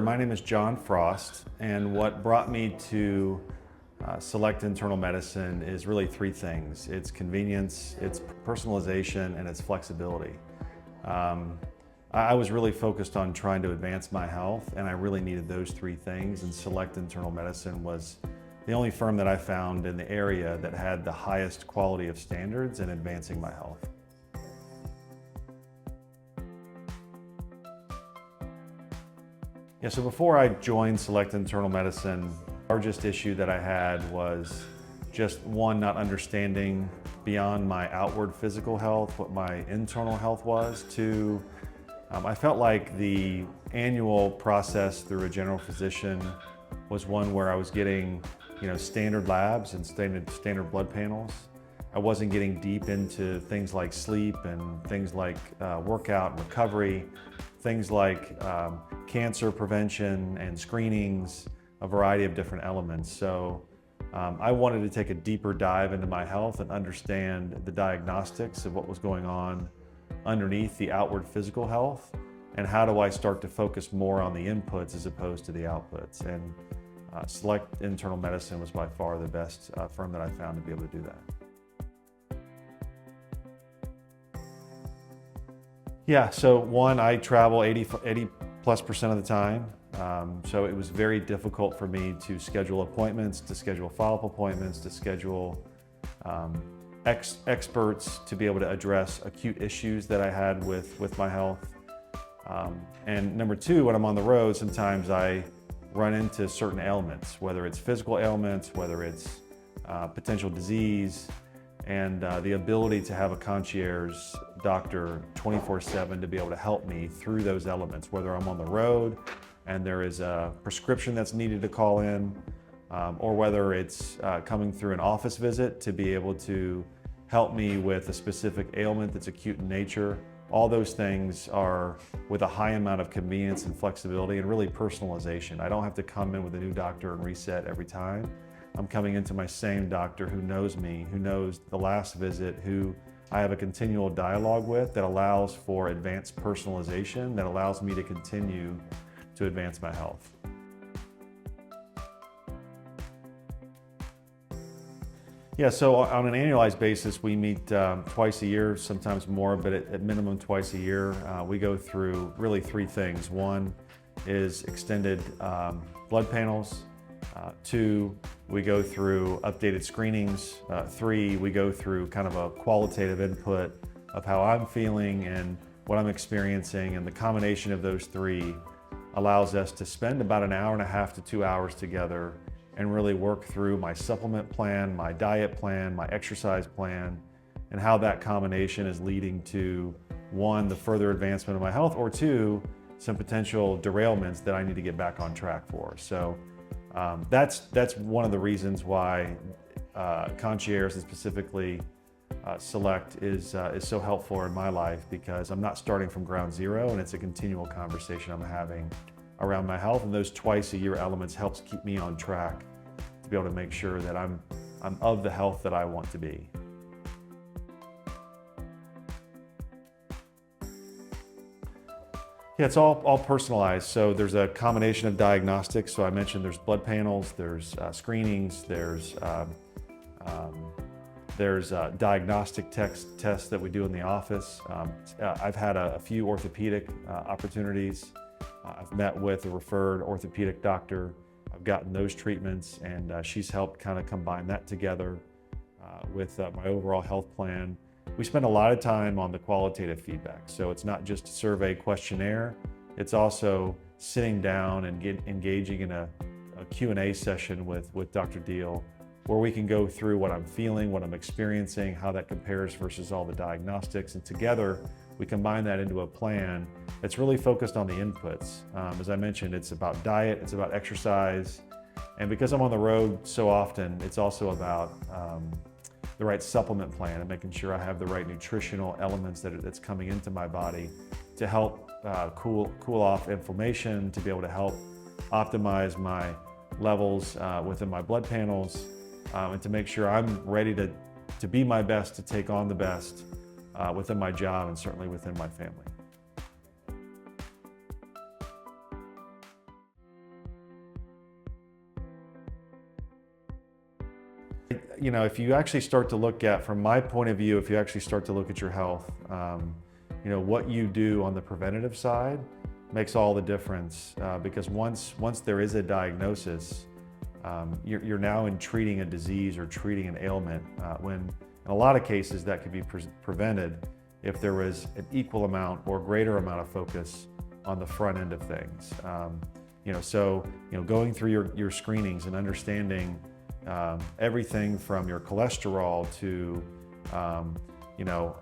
My name is John Frost, and what brought me to Select Internal Medicine is really three things. It's convenience, it's personalization, and it's flexibility. I was really focused on trying to advance my health, and I really needed those three things, and Select Internal Medicine was the only firm that I found in the area that had the highest quality of standards in advancing my health. Yeah, so before I joined Select Internal Medicine, the largest issue that I had was just one, not understanding beyond my outward physical health what my internal health was. Two, I felt like the annual process through a general physician was one where I was getting, standard labs and standard blood panels. I wasn't getting deep into things like sleep and things like workout and recovery, things like cancer prevention and screenings, a variety of different elements. So I wanted to take a deeper dive into my health and understand the diagnostics of what was going on underneath the outward physical health, and how do I start to focus more on the inputs as opposed to the outputs. And Select Internal Medicine was by far the best firm that I found to be able to do that. Yeah, so one, I travel 80+% of the time. So it was very difficult for me to schedule appointments, to schedule follow-up appointments, to schedule experts to be able to address acute issues that I had with my health. And number two, when I'm on the road, sometimes I run into certain ailments, whether it's physical ailments, whether it's potential disease, and the ability to have a concierge doctor 24/7 to be able to help me through those elements, whether I'm on the road and there is a prescription that's needed to call in, or whether it's coming through an office visit to be able to help me with a specific ailment that's acute in nature. All those things are with a high amount of convenience and flexibility and really personalization. I don't have to come in with a new doctor and reset every time. I'm coming into my same doctor who knows me, who knows the last visit, who I have a continual dialogue with, that allows for advanced personalization, that allows me to continue to advance my health. Yeah, so on an annualized basis, we meet twice a year, sometimes more, but at minimum twice a year. We go through really three things. One is extended blood panels. Two, we go through updated screenings. Three, we go through kind of a qualitative input of how I'm feeling and what I'm experiencing, and the combination of those three allows us to spend about an hour and a half to 2 hours together and really work through my supplement plan, my diet plan, my exercise plan, and how that combination is leading to, one, the further advancement of my health, or two, some potential derailments that I need to get back on track for. So that's one of the reasons why concierge, and specifically Select, is so helpful in my life, because I'm not starting from ground zero, and it's a continual conversation I'm having around my health, and those twice a year elements helps keep me on track to be able to make sure that I'm of the health that I want to be. Yeah, it's all personalized. So there's a combination of diagnostics. So I mentioned there's blood panels, there's screenings, there's diagnostic tests that we do in the office. I've had a few orthopedic opportunities. I've met with a referred orthopedic doctor. I've gotten those treatments, and she's helped kind of combine that together with my overall health plan. We spend a lot of time on the qualitative feedback. So it's not just a survey questionnaire, it's also sitting down and engaging in a Q&A session with Dr. Deal, where we can go through what I'm feeling, what I'm experiencing, how that compares versus all the diagnostics, and together we combine that into a plan that's really focused on the inputs. As I mentioned, it's about diet, it's about exercise, and because I'm on the road so often, it's also about the right supplement plan and making sure I have the right nutritional elements that's coming into my body to help cool off inflammation, to be able to help optimize my levels within my blood panels, and to make sure I'm ready to be my best, to take on the best within my job and certainly within my family. You know, if you actually start to look at, from my point of view, if you actually start to look at your health, you know, what you do on the preventative side makes all the difference, because once there is a diagnosis, you're now in treating a disease or treating an ailment, when in a lot of cases that could be prevented if there was an equal amount or greater amount of focus on the front end of things. You know, so, you know, going through your screenings and understanding everything from your cholesterol to, you know,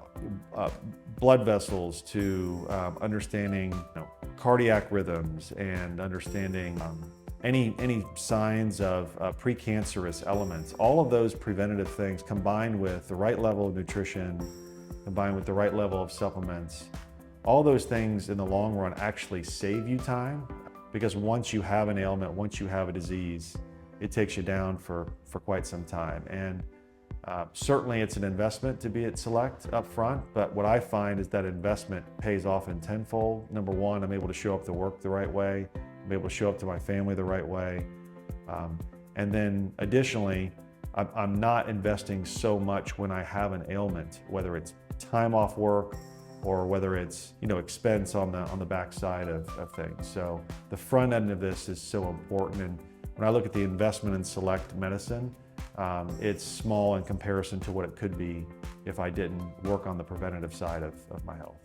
blood vessels to understanding, you know, cardiac rhythms and understanding any signs of precancerous elements. All of those preventative things combined with the right level of nutrition, combined with the right level of supplements, all those things in the long run actually save you time, because once you have an ailment, once you have a disease, it takes you down for quite some time. And certainly it's an investment to be at Select up front, but what I find is that investment pays off in tenfold. Number one, I'm able to show up to work the right way. I'm able to show up to my family the right way. And then additionally, I'm not investing so much when I have an ailment, whether it's time off work or whether it's, you know, expense on the backside of things. So the front end of this is so important. And when I look at the investment in Select Medicine, it's small in comparison to what it could be if I didn't work on the preventative side of my health.